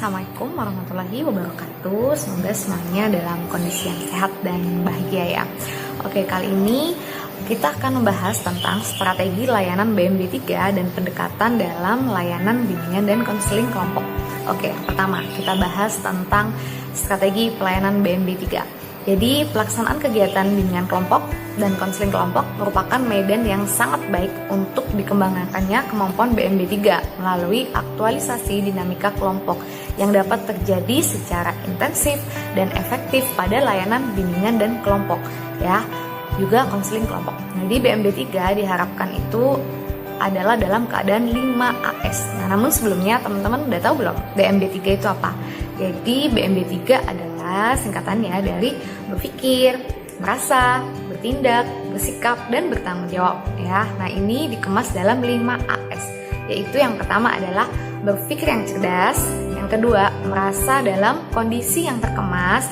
Assalamualaikum warahmatullahi wabarakatuh. Semoga semuanya dalam kondisi yang sehat dan bahagia ya. Oke, kali ini kita akan membahas tentang strategi layanan BMB 3 dan pendekatan dalam layanan bimbingan dan konseling kelompok. Oke, pertama kita bahas tentang strategi pelayanan BMB 3. Jadi, pelaksanaan kegiatan bimbingan kelompok dan konseling kelompok merupakan medan yang sangat baik untuk dikembangkannya kemampuan BMB 3 melalui aktualisasi dinamika kelompok yang dapat terjadi secara intensif dan efektif pada layanan bimbingan dan kelompok ya, juga konseling kelompok. Jadi BMB 3 diharapkan itu adalah dalam keadaan 5AS. Nah, namun sebelumnya teman-teman udah tahu belum BMB 3 itu apa? Jadi BMB 3 adalah singkatannya dari berpikir, merasa, bertindak, bersikap, dan bertanggung jawab ya. Nah, ini dikemas dalam 5AS, yaitu yang pertama adalah berpikir yang cerdas, yang kedua merasa dalam kondisi yang terkemas,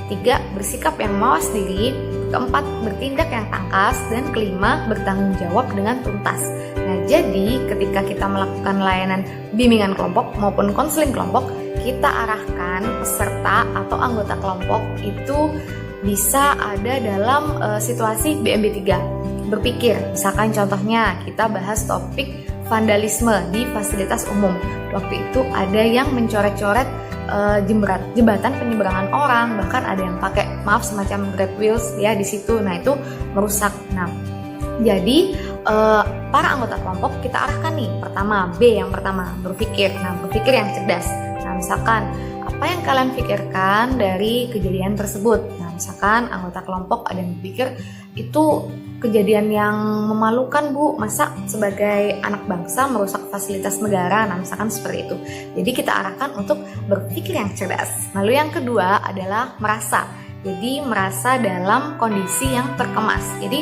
ketiga bersikap yang mawas diri, keempat bertindak yang tangkas, dan kelima bertanggung jawab dengan tuntas. Nah, jadi ketika kita melakukan layanan bimbingan kelompok maupun konseling kelompok, kita arahkan peserta atau anggota kelompok itu bisa ada dalam situasi BMB 3. Berpikir, misalkan contohnya kita bahas topik vandalisme di fasilitas umum. Waktu itu ada yang mencoret-coret jembatan penyeberangan orang, bahkan ada yang pakai semacam Great Wheels ya di situ. Nah, itu merusak. Nah, jadi para anggota kelompok kita arahkan nih, pertama yang pertama berpikir. Nah, berpikir yang cerdas. Nah, misalkan apa yang kalian pikirkan dari kejadian tersebut? Nah, misalkan anggota kelompok ada yang berpikir itu kejadian yang memalukan, Bu, masa sebagai anak bangsa merusak fasilitas negara. Nah, misalkan seperti itu. Jadi kita arahkan untuk berpikir yang cerdas. Lalu yang kedua adalah merasa. Jadi merasa dalam kondisi yang terkemas. Jadi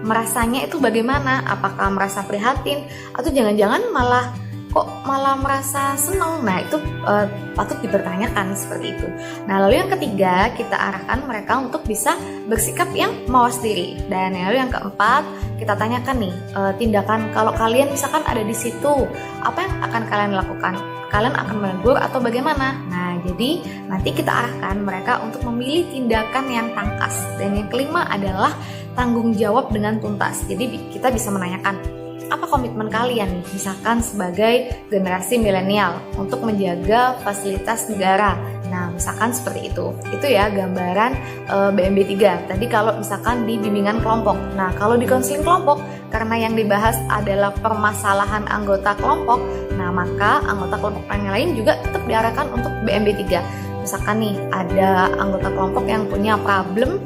merasanya itu bagaimana? Apakah merasa prihatin atau jangan-jangan malah merasa senang? Nah, itu patut dipertanyakan seperti itu. Nah, lalu yang ketiga kita arahkan mereka untuk bisa bersikap yang mawas diri. Dan lalu yang keempat kita tanyakan nih, tindakan kalau kalian misalkan ada di situ, apa yang akan kalian lakukan? Kalian akan menegur atau bagaimana? Nah, jadi nanti kita arahkan mereka untuk memilih tindakan yang tangkas. Dan yang kelima adalah tanggung jawab dengan tuntas. Jadi kita bisa menanyakan, apa komitmen kalian nih, misalkan sebagai generasi milenial untuk menjaga fasilitas negara. Nah, misalkan seperti itu. Itu ya gambaran BMB 3. Tadi kalau misalkan di bimbingan kelompok. Nah, kalau di konseling kelompok, karena yang dibahas adalah permasalahan anggota kelompok, nah maka anggota kelompok yang lain juga tetap diarahkan untuk BMB 3. Misalkan nih, ada anggota kelompok yang punya problem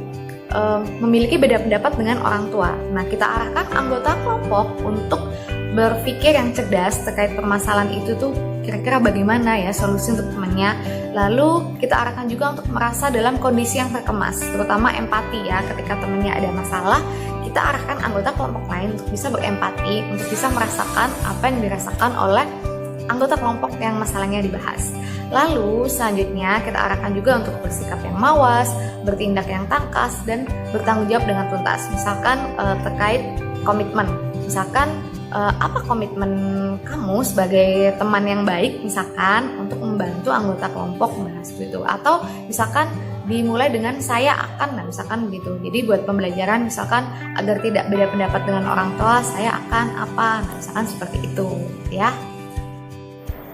memiliki beda pendapat dengan orang tua. Nah, kita arahkan anggota kelompok untuk berpikir yang cerdas terkait permasalahan itu tuh kira-kira bagaimana ya solusi untuk temannya. Lalu kita arahkan juga untuk merasa dalam kondisi yang terkemas, terutama empati ya. Ketika temannya ada masalah, kita arahkan anggota kelompok lain untuk bisa berempati, untuk bisa merasakan apa yang dirasakan oleh anggota kelompok yang masalahnya dibahas. Lalu selanjutnya kita arahkan juga untuk bersikap yang mawas, bertindak yang tangkas, dan bertanggung jawab dengan tuntas. Misalkan terkait komitmen. Misalkan apa komitmen kamu sebagai teman yang baik, misalkan untuk membantu anggota kelompok itu. Atau misalkan dimulai dengan saya akan, nah misalkan begitu. Jadi buat pembelajaran misalkan agar tidak beda pendapat dengan orang tua, saya akan apa, nah misalkan seperti itu ya.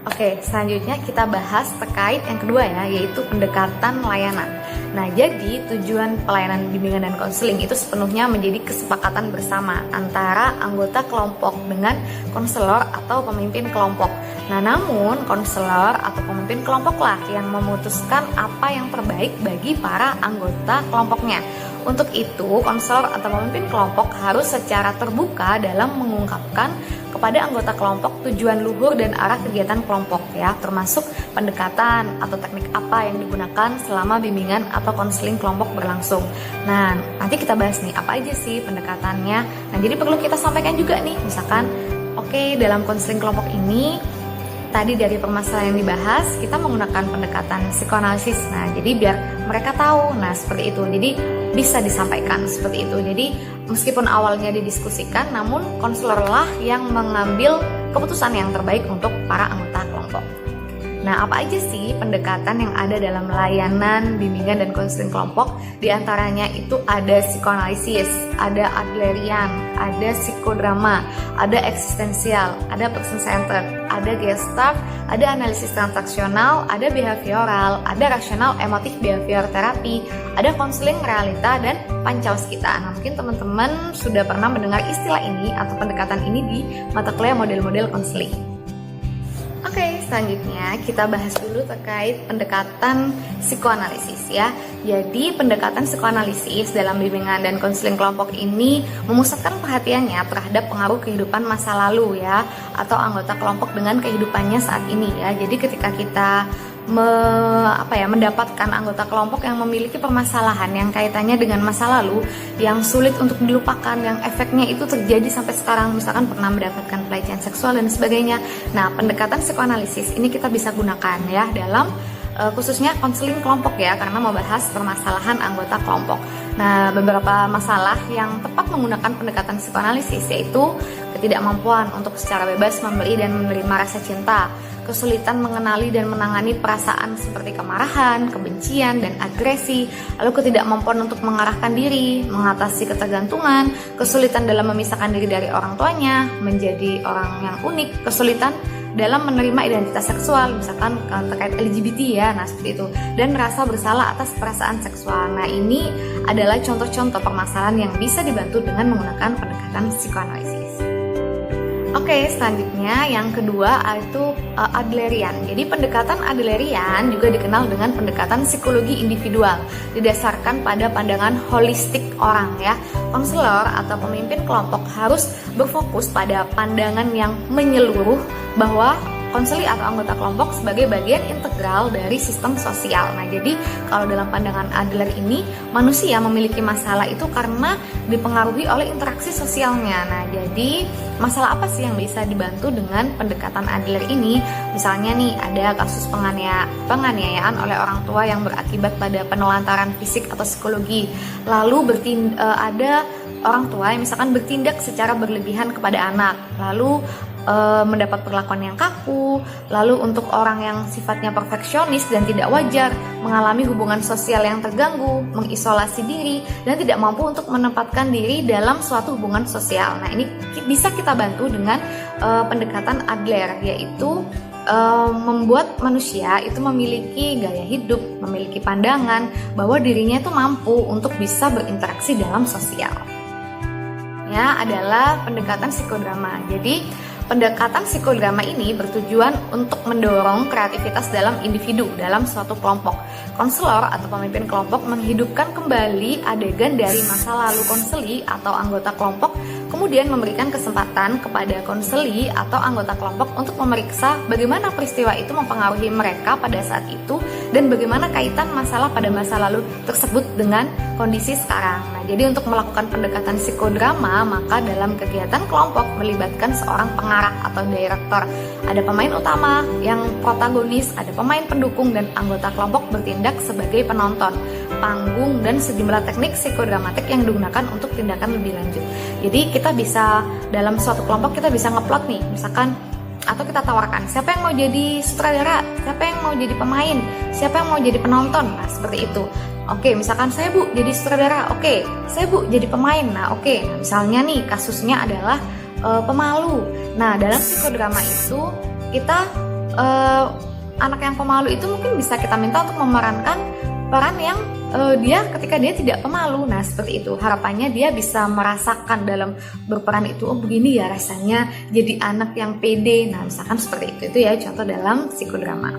Oke, selanjutnya kita bahas terkait yang kedua ya, yaitu pendekatan layanan. Nah, jadi tujuan pelayanan bimbingan dan konseling itu sepenuhnya menjadi kesepakatan bersama antara anggota kelompok dengan konselor atau pemimpin kelompok. Nah, namun konselor atau pemimpin kelompoklah yang memutuskan apa yang terbaik bagi para anggota kelompoknya. Untuk itu, konselor atau pemimpin kelompok harus secara terbuka dalam mengungkapkan kepada anggota kelompok tujuan luhur dan arah kegiatan kelompok ya, termasuk pendekatan atau teknik apa yang digunakan selama bimbingan atau konseling kelompok berlangsung. Nah, nanti kita bahas nih apa aja sih pendekatannya. Nah, jadi perlu kita sampaikan juga nih, misalkan dalam konseling kelompok ini tadi dari permasalahan yang dibahas kita menggunakan pendekatan psikoanalisis. Nah, jadi biar mereka tahu. Nah, seperti itu. Jadi bisa disampaikan seperti itu. Jadi meskipun awalnya didiskusikan, namun konselorlah yang mengambil keputusan yang terbaik untuk para anggota kelompok. Nah, apa aja sih pendekatan yang ada dalam layanan, bimbingan, dan konseling kelompok? Di antaranya itu ada psikoanalisis, ada Adlerian, ada psikodrama, ada eksistensial, ada person centered, ada Gestalt, ada analisis transaksional, ada behavioral, ada rasional emotif behavior terapi, ada konseling realita, dan Pancawaskita. Nah, mungkin teman-teman sudah pernah mendengar istilah ini atau pendekatan ini di mata kuliah model-model konseling. Oke, selanjutnya kita bahas dulu terkait pendekatan psikoanalisis ya. Jadi pendekatan psikoanalisis dalam bimbingan dan konseling kelompok ini memusatkan perhatiannya terhadap pengaruh kehidupan masa lalu ya, atau anggota kelompok dengan kehidupannya saat ini ya. Jadi ketika kita mendapatkan anggota kelompok yang memiliki permasalahan yang kaitannya dengan masa lalu yang sulit untuk dilupakan, yang efeknya itu terjadi sampai sekarang, misalkan pernah mendapatkan pelecehan seksual dan sebagainya. Nah, pendekatan psikoanalisis ini kita bisa gunakan ya dalam khususnya konseling kelompok ya, karena membahas permasalahan anggota kelompok. Nah, beberapa masalah yang tepat menggunakan pendekatan psikoanalisis yaitu ketidakmampuan untuk secara bebas memberi dan menerima rasa cinta, kesulitan mengenali dan menangani perasaan seperti kemarahan, kebencian, dan agresi, lalu ketidakmampuan untuk mengarahkan diri, mengatasi ketergantungan, kesulitan dalam memisahkan diri dari orang tuanya, menjadi orang yang unik, kesulitan dalam menerima identitas seksual, misalkan terkait LGBT ya, nah seperti itu, dan merasa bersalah atas perasaan seksual. Nah, ini adalah contoh-contoh permasalahan yang bisa dibantu dengan menggunakan pendekatan psikoanalisis. Oke, selanjutnya yang kedua itu Adlerian. Jadi pendekatan Adlerian juga dikenal dengan pendekatan psikologi individual, didasarkan pada pandangan holistik orang ya. Konselor atau pemimpin kelompok harus berfokus pada pandangan yang menyeluruh bahwa konseli atau anggota kelompok sebagai bagian integral dari sistem sosial. Nah, jadi kalau dalam pandangan Adler ini, manusia memiliki masalah itu karena dipengaruhi oleh interaksi sosialnya. Nah, jadi masalah apa sih yang bisa dibantu dengan pendekatan Adler ini? Misalnya nih, ada kasus penganiayaan oleh orang tua yang berakibat pada penelantaran fisik atau psikologi. Lalu ada orang tua yang misalkan bertindak secara berlebihan kepada anak, lalu mendapat perlakuan yang kaku, lalu untuk orang yang sifatnya perfeksionis dan tidak wajar, mengalami hubungan sosial yang terganggu, mengisolasi diri, dan tidak mampu untuk menempatkan diri dalam suatu hubungan sosial. Nah, ini bisa kita bantu dengan pendekatan Adler, yaitu membuat manusia itu memiliki gaya hidup, memiliki pandangan bahwa dirinya itu mampu untuk bisa berinteraksi dalam sosial. Ya, adalah pendekatan psikodrama. Jadi pendekatan psikodrama ini bertujuan untuk mendorong kreativitas dalam individu dalam suatu kelompok. Konselor atau pemimpin kelompok menghidupkan kembali adegan dari masa lalu konseli atau anggota kelompok, kemudian memberikan kesempatan kepada konseli atau anggota kelompok untuk memeriksa bagaimana peristiwa itu mempengaruhi mereka pada saat itu dan bagaimana kaitan masalah pada masa lalu tersebut dengan kondisi sekarang. Nah, jadi untuk melakukan pendekatan psikodrama, maka dalam kegiatan kelompok melibatkan seorang pengarah atau direktur. Ada pemain utama yang protagonis, ada pemain pendukung, dan anggota kelompok bertindak sebagai penonton, panggung, dan sejumlah teknik psikodramatik yang digunakan untuk tindakan lebih lanjut. Jadi kita bisa dalam suatu kelompok kita bisa ngeplot nih, misalkan, atau kita tawarkan siapa yang mau jadi sutradara, siapa yang mau jadi pemain, siapa yang mau jadi penonton. Nah, seperti itu. Oke, misalkan saya Bu jadi sutradara, oke, saya Bu jadi pemain. Nah, oke, nah, misalnya nih kasusnya adalah pemalu. Nah, dalam psikodrama itu kita anak yang pemalu itu mungkin bisa kita minta untuk memerankan peran yang dia ketika dia tidak pemalu. Nah, seperti itu. Harapannya dia bisa merasakan dalam berperan itu, oh begini ya rasanya jadi anak yang pede. Nah, misalkan seperti itu ya contoh dalam psikodrama.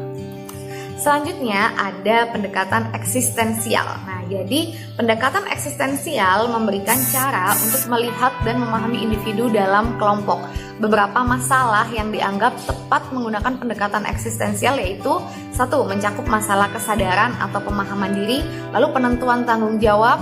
Selanjutnya ada pendekatan eksistensial. Nah, jadi pendekatan eksistensial memberikan cara untuk melihat dan memahami individu dalam kelompok. Beberapa masalah yang dianggap tepat menggunakan pendekatan eksistensial yaitu 1. Mencakup masalah kesadaran atau pemahaman diri, lalu penentuan tanggung jawab,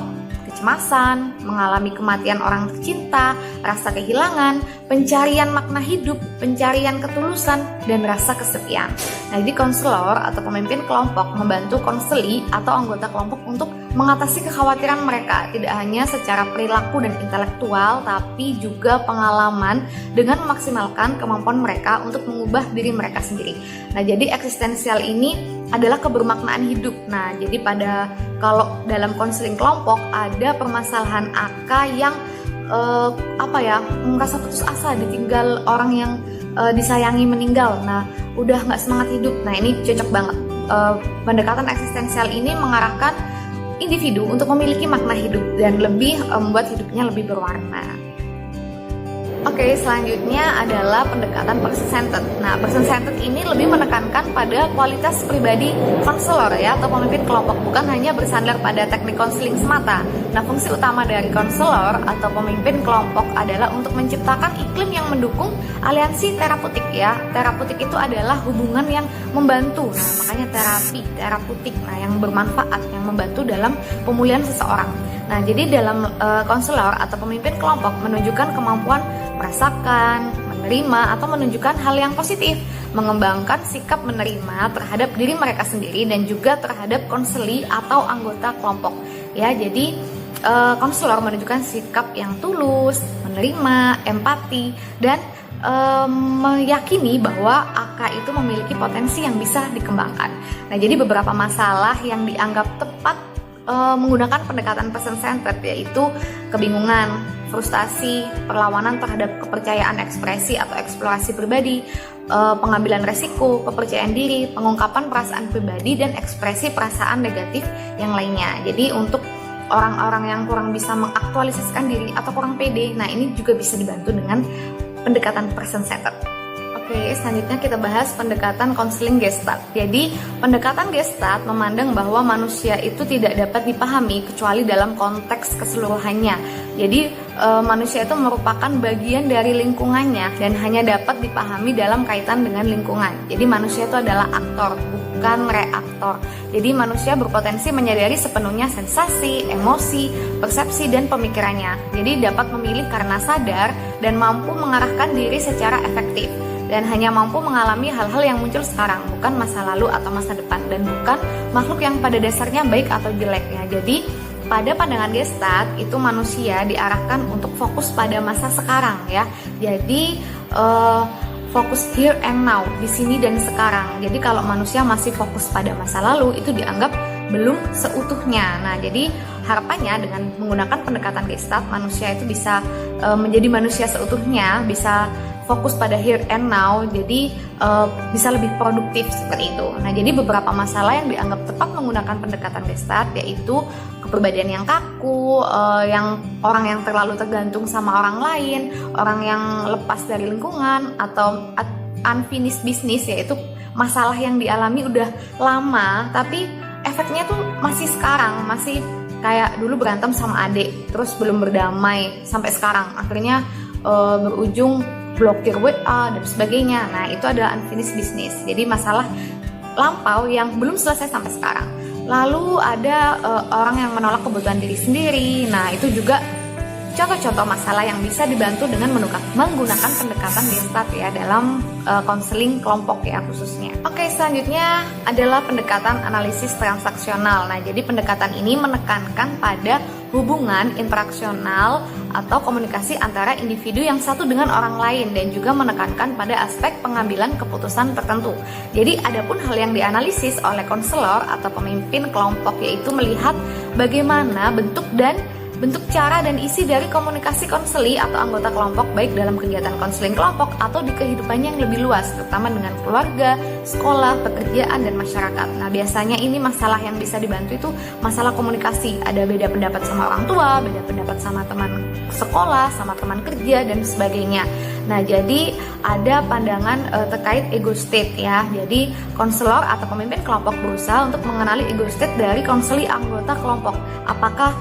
kecemasan, mengalami kematian orang tercinta, rasa kehilangan, pencarian makna hidup, pencarian ketulusan, dan rasa kesepian. Nah, jadi konselor atau pemimpin kelompok membantu konseli atau anggota kelompok untuk mengatasi kekhawatiran mereka, tidak hanya secara perilaku dan intelektual, tapi juga pengalaman dengan memaksimalkan kemampuan mereka untuk mengubah diri mereka sendiri. Nah, jadi eksistensial ini adalah kebermaknaan hidup. Nah, jadi kalau dalam konseling kelompok ada permasalahan AK yang merasa putus asa, ditinggal orang yang disayangi meninggal. Nah, udah nggak semangat hidup. Nah, ini cocok banget. Pendekatan eksistensial ini mengarahkan individu untuk memiliki makna hidup dan lebih membuat hidupnya lebih berwarna. Oke, selanjutnya adalah pendekatan person-centered. Nah, person-centered ini lebih menekankan pada kualitas pribadi konselor ya atau pemimpin kelompok, bukan hanya bersandar pada teknik konseling semata. Nah, fungsi utama dari konselor atau pemimpin kelompok adalah untuk menciptakan iklim yang mendukung aliansi terapeutik ya. Terapeutik itu adalah hubungan yang membantu. Nah, makanya terapeutik. Nah, yang bermanfaat, yang membantu dalam pemulihan seseorang. Nah, jadi dalam konselor atau pemimpin kelompok menunjukkan kemampuan merasakan, menerima, atau menunjukkan hal yang positif, mengembangkan sikap menerima terhadap diri mereka sendiri dan juga terhadap konseli atau anggota kelompok. Ya, jadi konselor menunjukkan sikap yang tulus, menerima, empati, dan meyakini bahwa AK itu memiliki potensi yang bisa dikembangkan. Nah, jadi beberapa masalah yang dianggap tepat menggunakan pendekatan person-centered yaitu kebingungan, frustasi, perlawanan terhadap kepercayaan ekspresi atau eksplorasi pribadi, pengambilan resiko, kepercayaan diri, pengungkapan perasaan pribadi, dan ekspresi perasaan negatif yang lainnya. Jadi untuk orang-orang yang kurang bisa mengaktualisasikan diri atau kurang pede, nah ini juga bisa dibantu dengan pendekatan person-centered. Oke, selanjutnya kita bahas pendekatan konseling Gestalt. Jadi, pendekatan Gestalt memandang bahwa manusia itu tidak dapat dipahami kecuali dalam konteks keseluruhannya. Jadi, manusia itu merupakan bagian dari lingkungannya dan hanya dapat dipahami dalam kaitan dengan lingkungan. Jadi, manusia itu adalah aktor, bukan reaktor. Jadi, manusia berpotensi menyadari sepenuhnya sensasi, emosi, persepsi, dan pemikirannya. Jadi, dapat memilih karena sadar dan mampu mengarahkan diri secara efektif. Dan hanya mampu mengalami hal-hal yang muncul sekarang, bukan masa lalu atau masa depan, dan bukan makhluk yang pada dasarnya baik atau jelek ya. Jadi pada pandangan Gestalt itu manusia diarahkan untuk fokus pada masa sekarang ya. Jadi fokus here and now, di sini dan sekarang. Jadi kalau manusia masih fokus pada masa lalu itu dianggap belum seutuhnya. Nah, jadi harapannya dengan menggunakan pendekatan Gestalt, manusia itu bisa menjadi manusia seutuhnya, bisa fokus pada here and now, jadi bisa lebih produktif seperti itu. Nah, jadi beberapa masalah yang dianggap tepat menggunakan pendekatan Gestalt yaitu kepribadian yang kaku, yang orang yang terlalu tergantung sama orang lain, orang yang lepas dari lingkungan, atau unfinished business, yaitu masalah yang dialami udah lama tapi efeknya tuh masih sekarang, masih kayak dulu berantem sama adik terus belum berdamai sampai sekarang, akhirnya berujung blokir WA dan sebagainya. Nah, itu adalah unfinished business. Jadi masalah lampau yang belum selesai sampai sekarang. Lalu ada orang yang menolak kebutuhan diri sendiri. Nah, itu juga contoh-contoh masalah yang bisa dibantu dengan menggunakan pendekatan Gestalt ya dalam konseling kelompok ya khususnya. Oke, selanjutnya adalah pendekatan analisis transaksional. Nah, jadi pendekatan ini menekankan pada hubungan interaksional atau komunikasi antara individu yang satu dengan orang lain dan juga menekankan pada aspek pengambilan keputusan tertentu. Jadi adapun hal yang dianalisis oleh konselor atau pemimpin kelompok yaitu melihat bagaimana bentuk cara dan isi dari komunikasi konseli atau anggota kelompok baik dalam kegiatan konseling kelompok atau di kehidupannya yang lebih luas, terutama dengan keluarga, sekolah, pekerjaan, dan masyarakat. Nah, biasanya ini masalah yang bisa dibantu itu masalah komunikasi. Ada beda pendapat sama orang tua, beda pendapat sama teman sekolah, sama teman kerja, dan sebagainya. Nah, jadi ada pandangan terkait ego state ya. Jadi konselor atau pemimpin kelompok berusaha untuk mengenali ego state dari konseli anggota kelompok. Apakah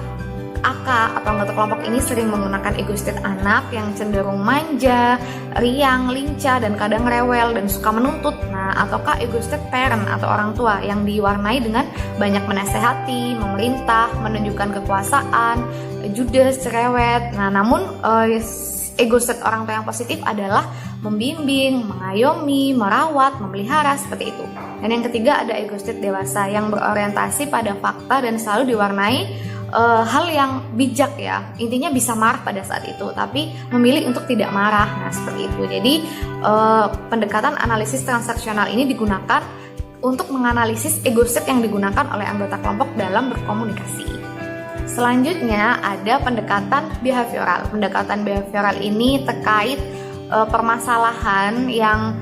AK atau anggota kelompok ini sering menggunakan ego state anak yang cenderung manja, riang, lincah, dan kadang rewel dan suka menuntut. Nah, ataukah ego state parent atau orang tua yang diwarnai dengan banyak menasehati, memerintah, menunjukkan kekuasaan, judes, cerewet. Nah, namun ego state orang tua yang positif adalah membimbing, mengayomi, merawat, memelihara, seperti itu. Dan yang ketiga ada ego state dewasa yang berorientasi pada fakta dan selalu diwarnai hal yang bijak ya. Intinya bisa marah pada saat itu, tapi memilih untuk tidak marah. Nah, seperti itu. Jadi pendekatan analisis transaksional ini digunakan untuk menganalisis ego state yang digunakan oleh anggota kelompok dalam berkomunikasi. Selanjutnya ada pendekatan behavioral. Pendekatan behavioral ini terkait permasalahan yang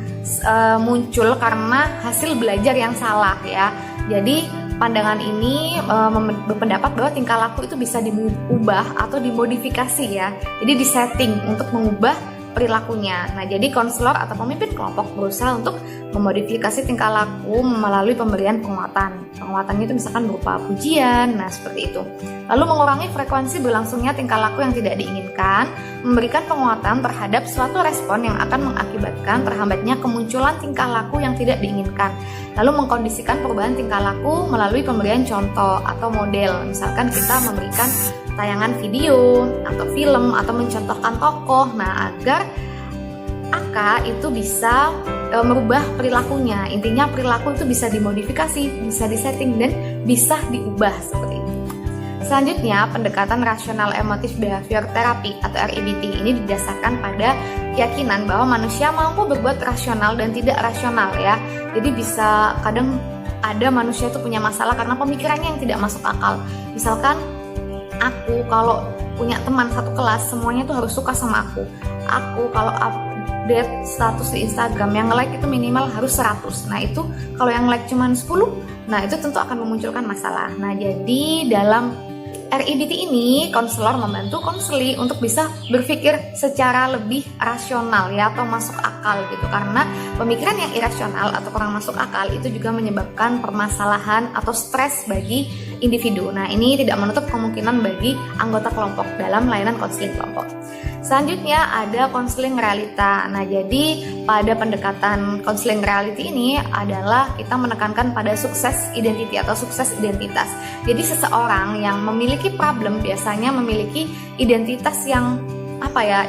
muncul karena hasil belajar yang salah ya. Jadi pandangan ini berpendapat bahwa tingkah laku itu bisa diubah atau dimodifikasi ya. Jadi disetting untuk mengubah perilakunya. Nah, jadi konselor atau pemimpin kelompok berusaha untuk memodifikasi tingkah laku melalui pemberian penguatan. Penguatannya itu misalkan berupa pujian, nah seperti itu. Lalu mengurangi frekuensi berlangsungnya tingkah laku yang tidak diinginkan, memberikan penguatan terhadap suatu respon yang akan mengakibatkan terhambatnya kemunculan tingkah laku yang tidak diinginkan. Lalu mengkondisikan perubahan tingkah laku melalui pemberian contoh atau model. Misalkan kita memberikan tayangan video atau film atau mencontohkan tokoh, nah agar AK itu bisa merubah perilakunya. Intinya perilaku itu bisa dimodifikasi, bisa disetting, dan bisa diubah seperti itu. Selanjutnya, pendekatan rasional emotif behavior therapy atau REBT ini didasarkan pada keyakinan bahwa manusia mampu berbuat rasional dan tidak rasional ya. Jadi bisa kadang ada manusia itu punya masalah karena pemikirannya yang tidak masuk akal. Misalkan aku kalau punya teman satu kelas semuanya tuh harus suka sama aku. Aku kalau update status di Instagram yang like itu minimal harus 100. Nah itu kalau yang like cuma 10, nah itu tentu akan memunculkan masalah. Nah jadi dalam REBT ini konselor membantu konseli untuk bisa berpikir secara lebih rasional ya atau masuk akal gitu, karena pemikiran yang irasional atau kurang masuk akal itu juga menyebabkan permasalahan atau stres bagi individu. Nah ini tidak menutup kemungkinan bagi anggota kelompok dalam layanan konseling kelompok. Selanjutnya ada konseling realita. Nah jadi pada pendekatan konseling reality ini adalah kita menekankan pada sukses identity atau sukses identitas. Jadi seseorang yang memiliki problem biasanya memiliki identitas yang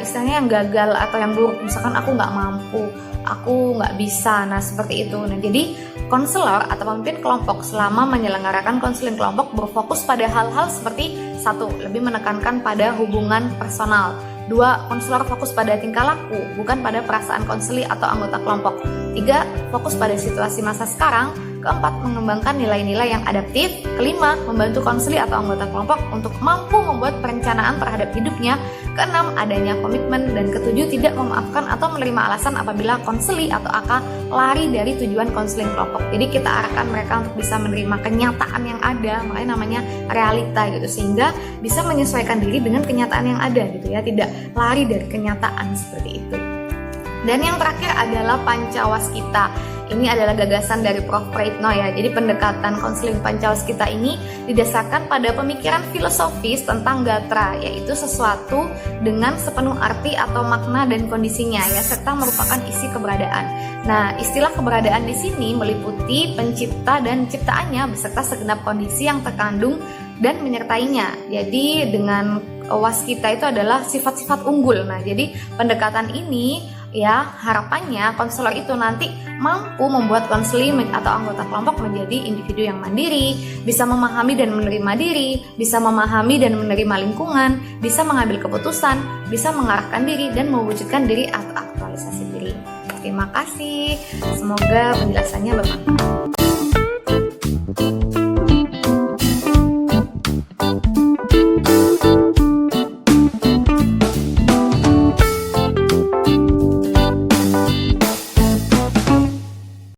istilahnya yang gagal atau yang buruk. Misalkan aku nggak mampu, aku nggak bisa, nah seperti itu. Nah jadi konselor atau pemimpin kelompok selama menyelenggarakan konseling kelompok berfokus pada hal-hal seperti 1. Lebih menekankan pada hubungan personal. 2. Konselor fokus pada tingkah laku, bukan pada perasaan konseli atau anggota kelompok. 3. Fokus pada situasi masa sekarang. 4. Mengembangkan nilai-nilai yang adaptif. 5. Membantu konseli atau anggota kelompok untuk mampu membuat perencanaan terhadap hidupnya. 6. Adanya komitmen. Dan 7. Tidak memaafkan atau menerima alasan apabila konseli atau AK lari dari tujuan konseling kelompok. Jadi kita arahkan mereka untuk bisa menerima kenyataan yang ada, makanya namanya realita gitu, sehingga bisa menyesuaikan diri dengan kenyataan yang ada gitu ya, tidak lari dari kenyataan seperti itu. Dan yang terakhir adalah Pancawaskita. Ini adalah gagasan dari Prof. Praitno ya. Jadi pendekatan konseling Pancawaskita ini didasarkan pada pemikiran filosofis tentang gatra, yaitu sesuatu dengan sepenuh arti atau makna dan kondisinya ya, serta merupakan isi keberadaan. Nah, istilah keberadaan di sini meliputi pencipta dan ciptaannya beserta segenap kondisi yang terkandung dan menyertainya. Jadi dengan waskita itu adalah sifat-sifat unggul. Nah, jadi pendekatan ini ya harapannya konselor itu nanti mampu membuat konseli atau anggota kelompok menjadi individu yang mandiri, bisa memahami dan menerima diri, bisa memahami dan menerima lingkungan, bisa mengambil keputusan, bisa mengarahkan diri dan mewujudkan diri atau aktualisasi diri. Terima kasih, semoga penjelasannya bermanfaat.